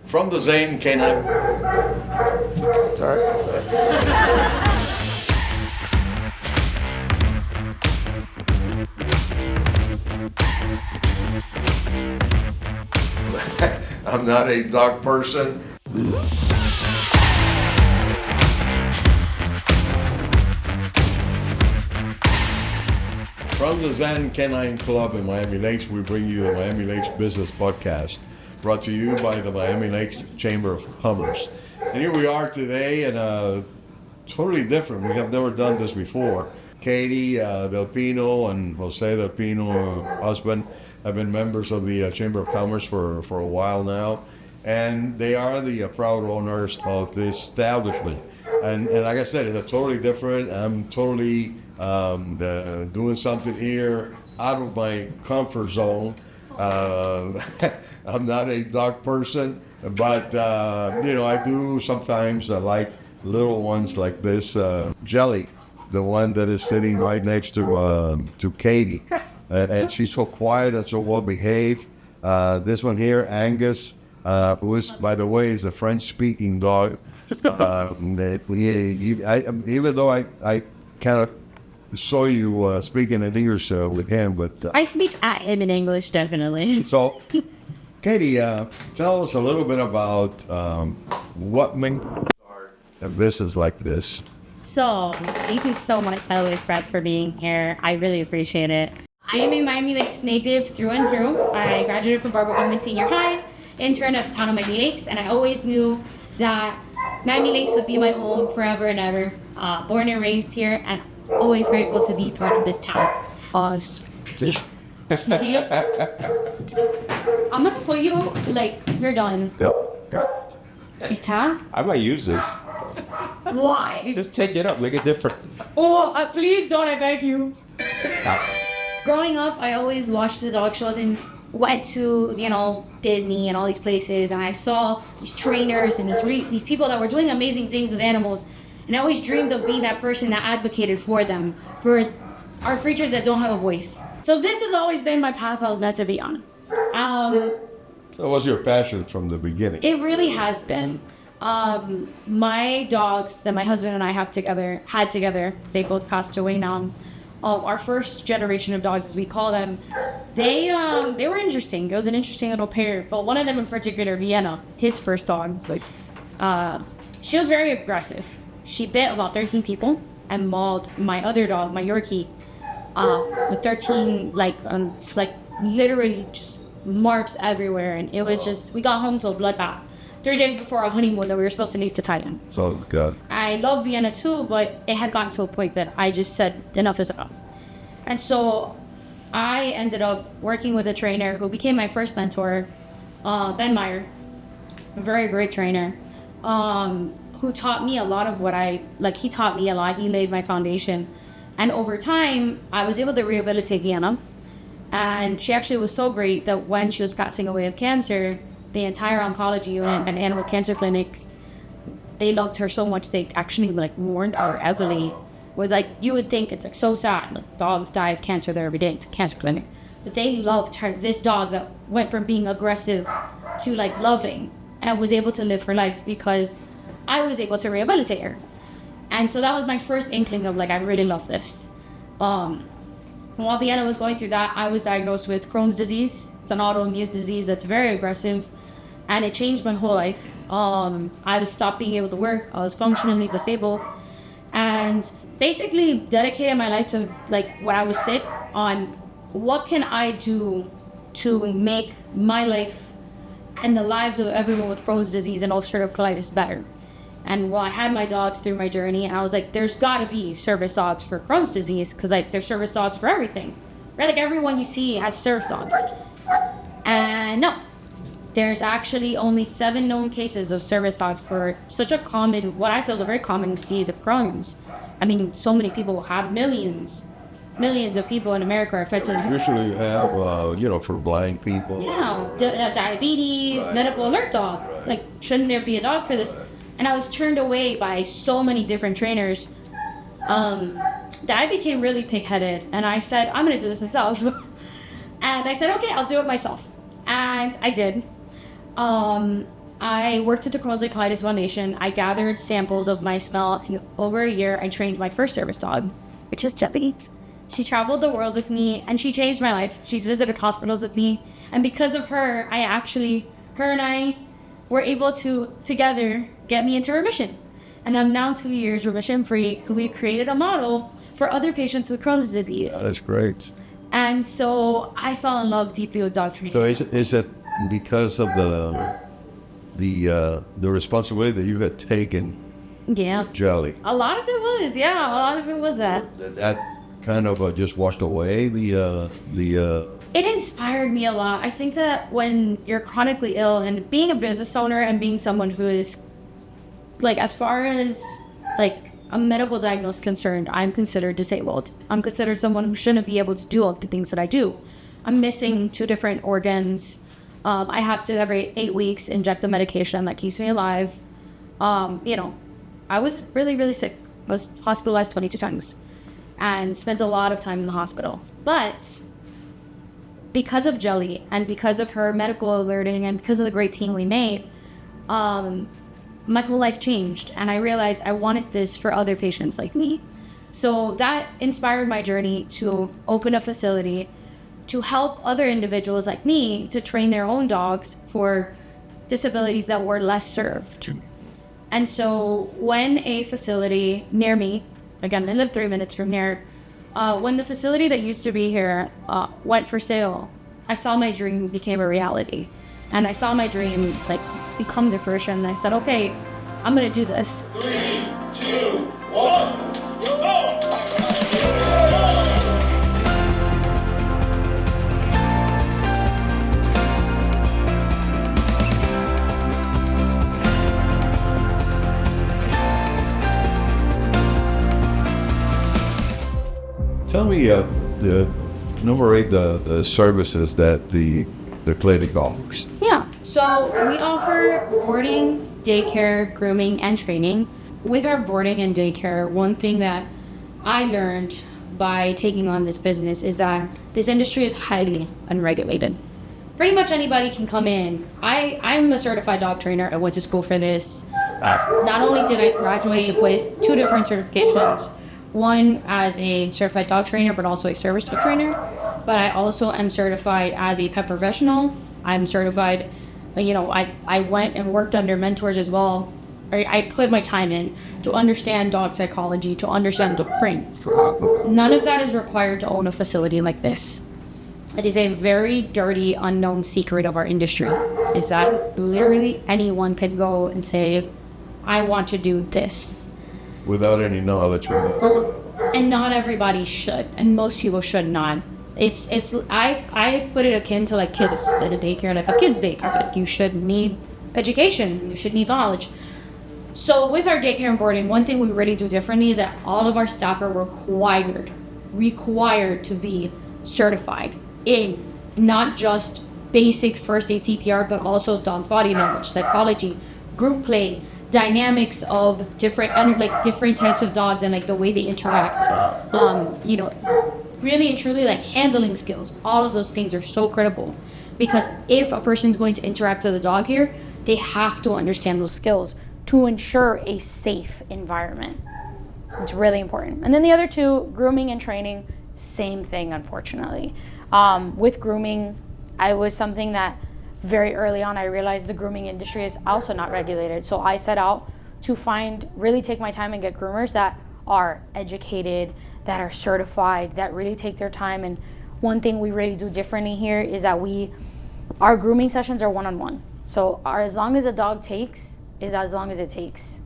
From the Zen Canine. Sorry. I'm not a dog person. From the Zen Canine Club in Miami Lakes, we bring you the Miami Lakes Business Podcast, brought to you by the Miami Lakes Chamber of Commerce. And here we are today, and totally different. We have never done this before. Katie Del Pino and Jose Del Pino, her husband, have been members of the Chamber of Commerce for a while now, and they are the proud owners of this establishment. And like I said, it's totally different. I'm totally doing something here out of my comfort zone. I'm not a dog person, but I do sometimes like little ones like this Jelly, the one that is sitting right next to Katie. And she's so quiet and so well behaved. This one here, Angus, who is, by the way, is a French-speaking dog. Even though I kind of saw you speaking in English with him, but I speak at him in English, definitely. So, Katie, tell us a little bit about what made you start a business like this. So, thank you so much, by the way, Fred, for being here. I really appreciate it. I am a Miami Lakes native through and through. I graduated from Barbara Goldman Senior High, interned at the town of Miami Lakes, and I always knew that Miami Lakes would be my home forever and ever. Born and raised here, and always grateful to be part of this town. Pause. I'm gonna put you like you're done. Yep. Ita? I might use this. Why? Just take it up, make it different. Oh, please don't, I beg you. No. Growing up, I always watched the dog shows and went to, Disney and all these places, and I saw these trainers and these people that were doing amazing things with animals, and I always dreamed of being that person that advocated for them, for our creatures that don't have a voice. So this has always been my path I was meant to be on. So it was your passion from the beginning? It really has been. My dogs that my husband and I had together, they both passed away now. Our first generation of dogs, as we call them, they were interesting. It was an interesting little pair. But one of them in particular, Vienna, his first dog, she was very aggressive. She bit about 13 people and mauled my other dog, my Yorkie, with 13 literally just marks everywhere. And it was just, we got home to a bloodbath 3 days before our honeymoon that we were supposed to leave to Thailand. So good. I love Vienna too, but it had gotten to a point that I just said enough is enough. And so I ended up working with a trainer who became my first mentor, Ben Meyer, a very great trainer, who taught me a lot of he taught me a lot. He laid my foundation. And over time, I was able to rehabilitate Vienna. And she actually was so great that when she was passing away of cancer, the entire oncology unit and animal cancer clinic, they loved her so much they actually warned our elderly. Was you would think it's so sad. Dogs die of cancer there every day. It's a cancer clinic. But they loved her, this dog that went from being aggressive to loving and was able to live her life because I was able to rehabilitate her. And so that was my first inkling of I really love this. While Vienna was going through that, I was diagnosed with Crohn's disease. It's an autoimmune disease that's very aggressive, and it changed my whole life. I stopped being able to work. I was functionally disabled, and basically dedicated my life to when I was sick on what can I do to make my life and the lives of everyone with Crohn's disease and ulcerative colitis better. And while I had my dogs through my journey, I was there's got to be service dogs for Crohn's disease because there's service dogs for everything, right? Everyone you see has service dogs. And no, there's actually only 7 known cases of service dogs for such a common, what I feel is a very common disease of Crohn's. I mean, so many people have millions of people in America are affected. Usually you have, for blind people. Yeah, diabetes, right. Medical alert dog. Shouldn't there be a dog for this? And I was turned away by so many different trainers that I became really pig-headed. And I said, I'm going to do this myself. And I said, okay, I'll do it myself. And I did. I worked at the Crohn's and Colitis Foundation. I gathered samples of my smell. In over a year, I trained my first service dog, which is Jelly. She traveled the world with me, and she changed my life. She's visited hospitals with me, and because of her, her and I were able to, together, get me into remission. And I'm now 2 years remission-free. We created a model for other patients with Crohn's disease. That's great. And so I fell in love deeply with dog training. So is it because of the responsibility that you had taken, Yeah. Jelly? A lot of it was, yeah. A lot of it was that. That kind of just washed away the It inspired me a lot. I think that when you're chronically ill, and being a business owner and being someone who is, like, as far as, like, a medical diagnosis concerned, I'm considered disabled. I'm considered someone who shouldn't be able to do all the things that I do. I'm missing 2 different organs. I have to every 8 weeks inject a medication that keeps me alive. I was really, really sick. I was hospitalized 22 times and spent a lot of time in the hospital. But because of Jelly and because of her medical alerting and because of the great team we made, my whole life changed, and I realized I wanted this for other patients like me. So that inspired my journey to open a facility to help other individuals like me to train their own dogs for disabilities that were less served. And so when a facility near me, again, I live 3 minutes from here, when the facility that used to be here went for sale, I saw my dream became a reality. And I saw my dream become the fruition, and I said, okay, I'm gonna do this. 3, 2, 1, go! Tell me, enumerate the services that the clinic offers. Yeah, so we offer boarding, daycare, grooming, and training. With our boarding and daycare, one thing that I learned by taking on this business is that this industry is highly unregulated. Pretty much anybody can come in. I'm a certified dog trainer. I went to school for this. Not only did I graduate with 2 different certifications, one as a certified dog trainer, but also a service dog trainer. But I also am certified as a pet professional. I'm certified, I went and worked under mentors as well. I put my time in to understand dog psychology, to understand the brain. None of that is required to own a facility like this. It is a very dirty, unknown secret of our industry, is that literally anyone could go and say, I want to do this. Without any knowledge of it. And not everybody should, and most people should not. I put it akin to like kids at a daycare, like a kids daycare. Like you should need education, you should need knowledge. So with our daycare and boarding, one thing we really do differently is that all of our staff are required to be certified in not just basic first aid CPR, but also dog body knowledge, psychology, group play, dynamics of different types of dogs and the way they interact. Really and truly handling skills. All of those things are so critical because if a person's going to interact with a dog here, they have to understand those skills to ensure a safe environment. It's really important. And then the other 2, grooming and training, same thing, unfortunately. With grooming, I was something that very early on I realized the grooming industry is also not regulated. So I set out to really take my time and get groomers that are educated, that are certified, that really take their time. And one thing we really do differently here is that our grooming sessions are one-on-one. So as long as a dog takes, is as long as it takes.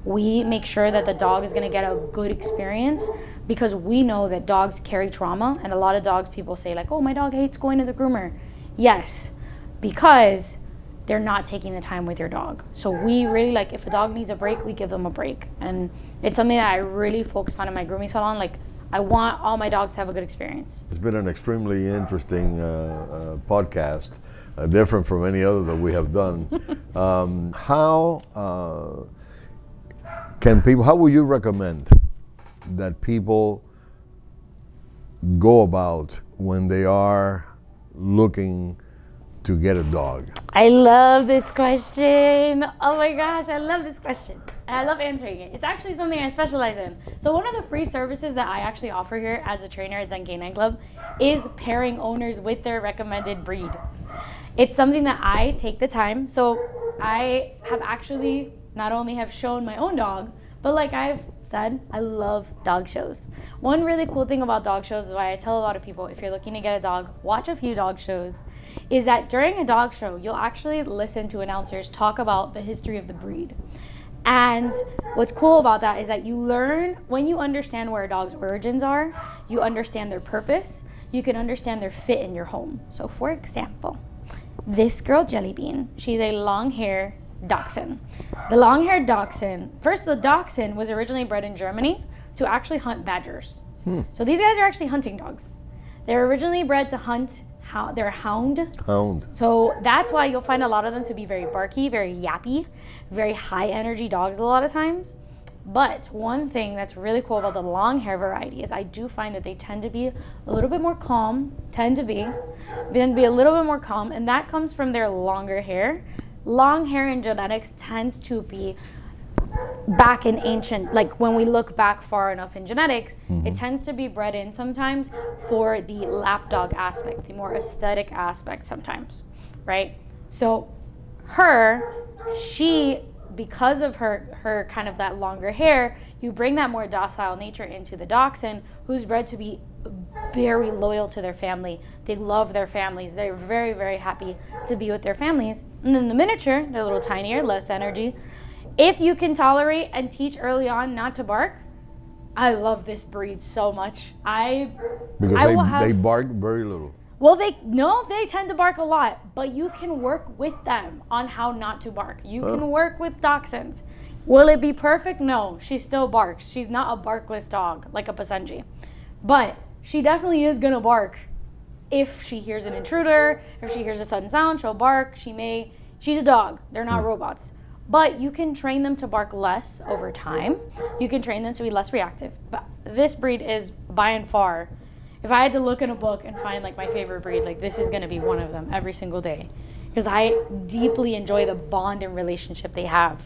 We make sure that the dog is gonna get a good experience because we know that dogs carry trauma, and a lot of dogs, people say oh, my dog hates going to the groomer. Yes, because they're not taking the time with your dog. So we really if a dog needs a break, we give them a break. And it's something that I really focus on in my grooming salon. I want all my dogs to have a good experience. It's been an extremely interesting podcast, different from any other that we have done. How would you recommend that people go about when they are looking to get a dog? I love this question. Oh my gosh, I love this question. And I love answering it. It's actually something I specialize in. So one of the free services that I actually offer here as a trainer at Zen Canine Club is pairing owners with their recommended breed. It's something that I take the time. So I have actually not only have shown my own dog, but like I've said, I love dog shows. One really cool thing about dog shows is why I tell a lot of people, if you're looking to get a dog, watch a few dog shows, is that during a dog show, you'll actually listen to announcers talk about the history of the breed. And what's cool about that is that you learn, when you understand where a dog's origins are, you understand their purpose, you can understand their fit in your home. So for example, this girl Jellybean, she's a long-hair dachshund. The long-haired dachshund, first the dachshund was originally bred in Germany to actually hunt badgers. So these guys are actually hunting dogs. They're originally bred to hunt, they're a hound. So that's why you'll find a lot of them to be very barky, very yappy, very high energy dogs a lot of times. But one thing that's really cool about the long hair variety is I do find that they tend to be a little bit more calm, tend to be a little bit more calm, and that comes from their longer hair. Long hair in genetics tends to be back in ancient, like when we look back far enough in genetics, it tends to be bred in sometimes for the lapdog aspect, the more aesthetic aspect sometimes, right? So because of her kind of that longer hair, you bring that more docile nature into the dachshund, who's bred to be very loyal to their family. They love their families. They're very, very happy to be with their families. And then the miniature, they're a little tinier, less energy. If you can tolerate and teach early on not to bark, I love this breed so much. Because they bark very little. Well, they tend to bark a lot, but you can work with them on how not to bark. You can work with dachshunds. Will it be perfect? No, she still barks. She's not a barkless dog like a Pasenji. But she definitely is gonna bark. If she hears an intruder, if she hears a sudden sound, she'll bark. She's a dog. They're not robots. But you can train them to bark less over time. You can train them to be less reactive. But this breed is by and far, if I had to look in a book and find like my favorite breed, like this is gonna be one of them every single day. Because I deeply enjoy the bond and relationship they have.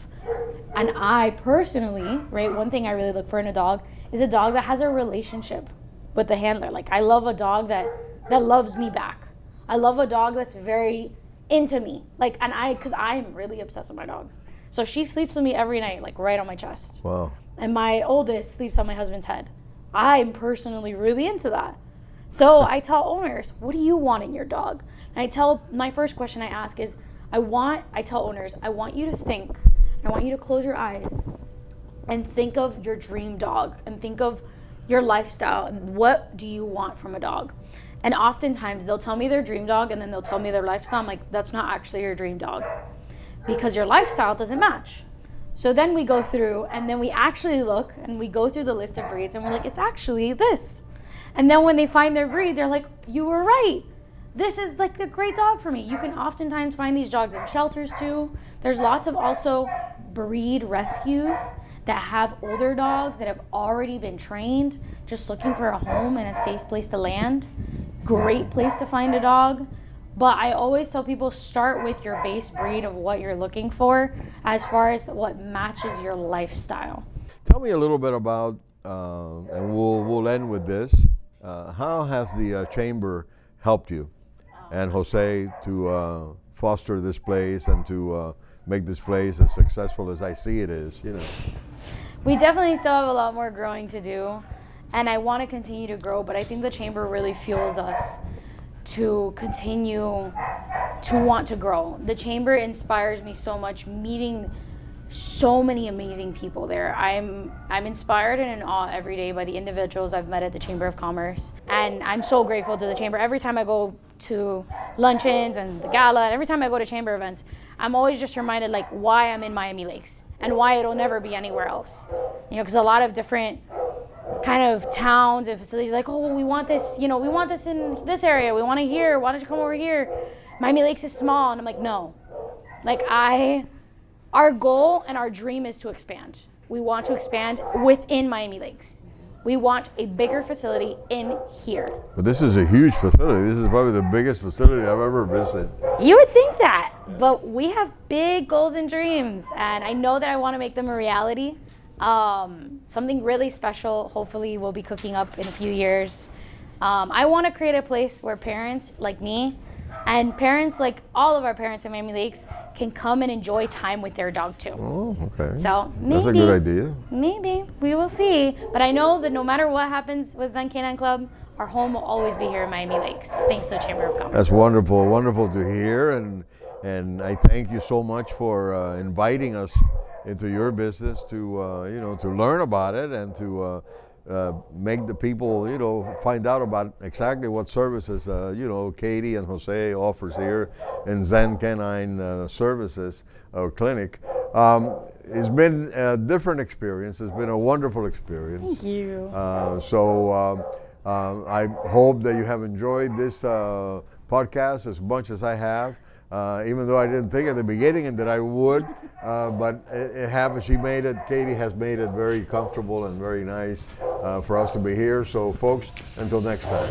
And I personally, right, one thing I really look for in a dog is a dog that has a relationship with the handler. Like I love a dog that loves me back. I love a dog that's very into me. Like, because I'm really obsessed with my dog. So she sleeps with me every night, like right on my chest. Wow. And my oldest sleeps on my husband's head. I'm personally really into that. So I tell owners, what do you want in your dog? And my first question I ask is, I tell owners, I want you to think, I want you to close your eyes and think of your dream dog and think of your lifestyle and what do you want from a dog? And oftentimes they'll tell me their dream dog and then they'll tell me their lifestyle. I'm like, that's not actually your dream dog because your lifestyle doesn't match. So then we go through and then we actually look and we go through the list of breeds and we're like, it's actually this. And then when they find their breed, they're like, you were right. This is like a great dog for me. You can oftentimes find these dogs in shelters too. There's lots of also breed rescues that have older dogs that have already been trained, just looking for a home and a safe place to land. Great place to find a dog. But I always tell people, start with your base breed of what you're looking for as far as what matches your lifestyle. Tell me a little bit about, and we'll end with this, how has the chamber helped you and Jose to foster this place and to make this place as successful as I see it is, you know? We definitely still have a lot more growing to do, and I want to continue to grow, but I think the chamber really fuels us to continue to want to grow. The chamber inspires me so much, meeting so many amazing people there. I'm inspired and in awe every day by the individuals I've met at the Chamber of Commerce, and I'm so grateful to the chamber. Every time I go to luncheons and the gala, and every time I go to chamber events, I'm always just reminded like why I'm in Miami Lakes and why it'll never be anywhere else. You know, because a lot of different kind of towns and facilities like, oh, well, we want this, you know, we want this in this area, we want it here, why don't you come over here? Miami Lakes is small. And I'm like, no. Like our goal and our dream is to expand. We want to expand within Miami Lakes. we want a bigger facility in here. But this is a huge facility. This is probably the biggest facility I've ever visited. You would think that, but we have big goals and dreams, and I know that I want to make them a reality. Something really special, hopefully, we'll be cooking up in a few years. I want to create a place where parents like me and parents like all of our parents in Miami Lakes can come and enjoy time with their dog too. Oh, okay. So maybe, that's a good idea. Maybe, we will see. But I know that no matter what happens with Zen Canine Club, our home will always be here in Miami Lakes, thanks to the Chamber of Commerce. That's wonderful, wonderful to hear, and I thank you so much for inviting us into your business to to learn about it and to make the people find out about exactly what services Katie and Jose offers here in Zen Canine Services or Clinic. It's been a different experience. It's been a wonderful experience. Thank you. I hope that you have enjoyed this podcast as much as I have, even though I didn't think at the beginning and that I would, but it happened. Katie has made it very comfortable and very nice for us to be here. So folks, until next time.